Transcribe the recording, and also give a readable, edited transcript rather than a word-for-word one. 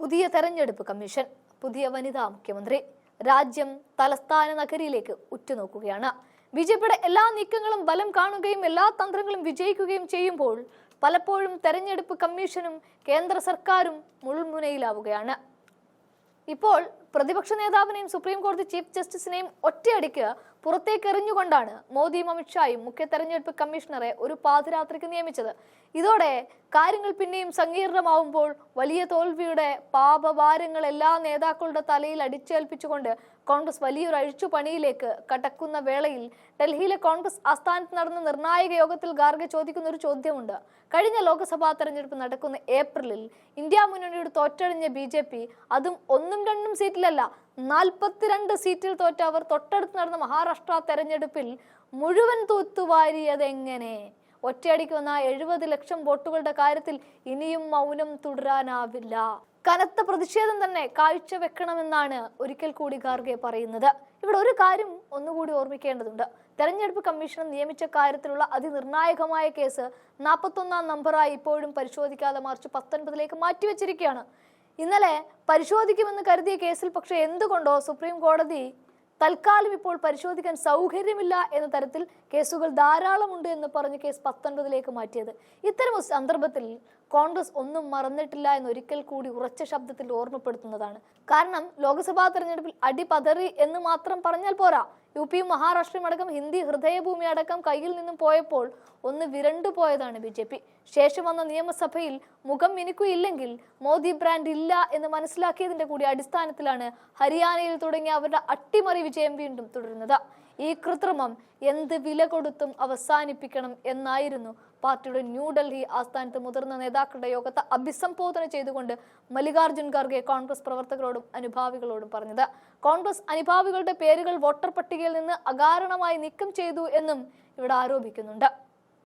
പുതിയ തെരഞ്ഞെടുപ്പ് കമ്മീഷൻ, പുതിയ വനിതാ മുഖ്യമന്ത്രി. രാജ്യം തലസ്ഥാന നഗരിയിലേക്ക് ഉറ്റുനോക്കുകയാണ്. ബിജെപിയുടെ എല്ലാ നീക്കങ്ങളും ബലം കാണുകയും എല്ലാ തന്ത്രങ്ങളും വിജയിക്കുകയും ചെയ്യുമ്പോൾ പലപ്പോഴും തെരഞ്ഞെടുപ്പ് കമ്മീഷനും കേന്ദ്ര സർക്കാരും മുൾമുനയിലാവുകയാണ്. ഇപ്പോൾ പ്രതിപക്ഷ നേതാവിനെയും സുപ്രീം കോടതി ചീഫ് ജസ്റ്റിസിനെയും ഒറ്റയടിക്ക് പുറത്തേക്ക് എറിഞ്ഞുകൊണ്ടാണ് മോദിയും അമിത്ഷായും മുഖ്യ തെരഞ്ഞെടുപ്പ് കമ്മീഷണറെ ഒരു പാതിരാത്രിക്ക് നിയമിച്ചത്. ഇതോടെ കാര്യങ്ങൾ പിന്നെയും സങ്കീർണമാവുമ്പോൾ വലിയ തോൽവിയുടെ പാപഭാരങ്ങൾ എല്ലാ നേതാക്കളുടെ തലയിൽ അടിച്ചേൽപ്പിച്ചുകൊണ്ട് കോൺഗ്രസ് വലിയൊരു അഴിച്ചുപണിയിലേക്ക് കടക്കുന്ന വേളയിൽ ഡൽഹിയിലെ കോൺഗ്രസ് ആസ്ഥാനത്ത് നടന്ന നിർണായക യോഗത്തിൽ ഖാർഗെ ചോദിക്കുന്ന ഒരു ചോദ്യമുണ്ട്. കഴിഞ്ഞ ലോക്സഭാ തെരഞ്ഞെടുപ്പ് നടക്കുന്ന ഏപ്രിലിൽ ഇന്ത്യ മുന്നണിയുടെ തോറ്റഴിഞ്ഞ BJP, അതും 1-2 സീറ്റിലല്ല 42 സീറ്റിൽ തോറ്റ അവർ തൊട്ടടുത്ത് നടന്ന മഹാരാഷ്ട്ര തെരഞ്ഞെടുപ്പിൽ മുഴുവൻ തൂത്തുവാരിയത് എങ്ങനെ? ഒറ്റയടിക്ക് വന്ന 70 ലക്ഷം വോട്ടുകളുടെ കാര്യത്തിൽ ഇനിയും മൗനം തുടരാനാവില്ല. കനത്ത പ്രതിഷേധം തന്നെ കാഴ്ചവെക്കണമെന്നാണ് ഒരിക്കൽ കൂടി ഖാർഗെ പറയുന്നത്. ഇവിടെ ഒരു കാര്യം ഒന്നുകൂടി ഓർമ്മിക്കേണ്ടതുണ്ട്. തെരഞ്ഞെടുപ്പ് കമ്മീഷൻ നിയമിച്ച കാര്യത്തിലുള്ള അതിനിർണായകമായ കേസ് 41ാം നമ്പറായി ഇപ്പോഴും പരിശോധിക്കാതെ മാർച്ച് 19 മാറ്റിവെച്ചിരിക്കുകയാണ്. ഇന്നലെ പരിശോധിക്കുമെന്ന് കരുതിയ കേസിൽ പക്ഷേ എന്തുകൊണ്ടോ സുപ്രീം കോടതി തൽക്കാലം ഇപ്പോൾ പരിശോധിക്കാൻ സൗകര്യമില്ല എന്ന തരത്തിൽ കേസുകൾ ധാരാളമുണ്ട് എന്ന് പറഞ്ഞ് കേസ് 19 മാറ്റിയത്. ഇത്തരം സന്ദർഭത്തിൽ കോൺഗ്രസ് ഒന്നും മറന്നിട്ടില്ല എന്നൊരിക്കൽ കൂടി ഉറച്ച ശബ്ദത്തിൽ ഓർമ്മപ്പെടുത്തുന്നതാണ്. കാരണം ലോക്സഭാ തെരഞ്ഞെടുപ്പിൽ അടിപതറി എന്ന് മാത്രം പറഞ്ഞാൽ പോരാ. UPയും മഹാരാഷ്ട്രയും അടക്കം ഹിന്ദി ഹൃദയഭൂമി അടക്കം കയ്യിൽ നിന്നും പോയപ്പോൾ ഒന്ന് വിരണ്ടു പോയതാണ് BJP. ശേഷം വന്ന നിയമസഭയിൽ മുഖം മിനുക്കുകയില്ലെങ്കിൽ മോദി ബ്രാൻഡ് ഇല്ല എന്ന് മനസ്സിലാക്കിയതിന്റെ കൂടി അടിസ്ഥാനത്തിലാണ് ഹരിയാനയിൽ തുടങ്ങിയ അവരുടെ അട്ടിമറി വിജയം വീണ്ടും തുടരുന്നത്. ഈ കൃത്രിമം എന്ത് വില കൊടുത്തും അവസാനിപ്പിക്കണം എന്നായിരുന്നു പാർട്ടിയുടെ ന്യൂഡൽഹി ആസ്ഥാനത്ത് മുതിർന്ന നേതാക്കളുടെ യോഗത്തെ അഭിസംബോധന ചെയ്തുകൊണ്ട് മല്ലികാർജുൻ ഖാർഗെ കോൺഗ്രസ് പ്രവർത്തകരോടും അനുഭാവികളോടും പറഞ്ഞത്. കോൺഗ്രസ് അനുഭാവികളുടെ പേരുകൾ വോട്ടർ പട്ടികയിൽ നിന്ന് അകാരണമായി നീക്കം ചെയ്തു എന്നും ഇവിടെ ആരോപിക്കുന്നുണ്ട്.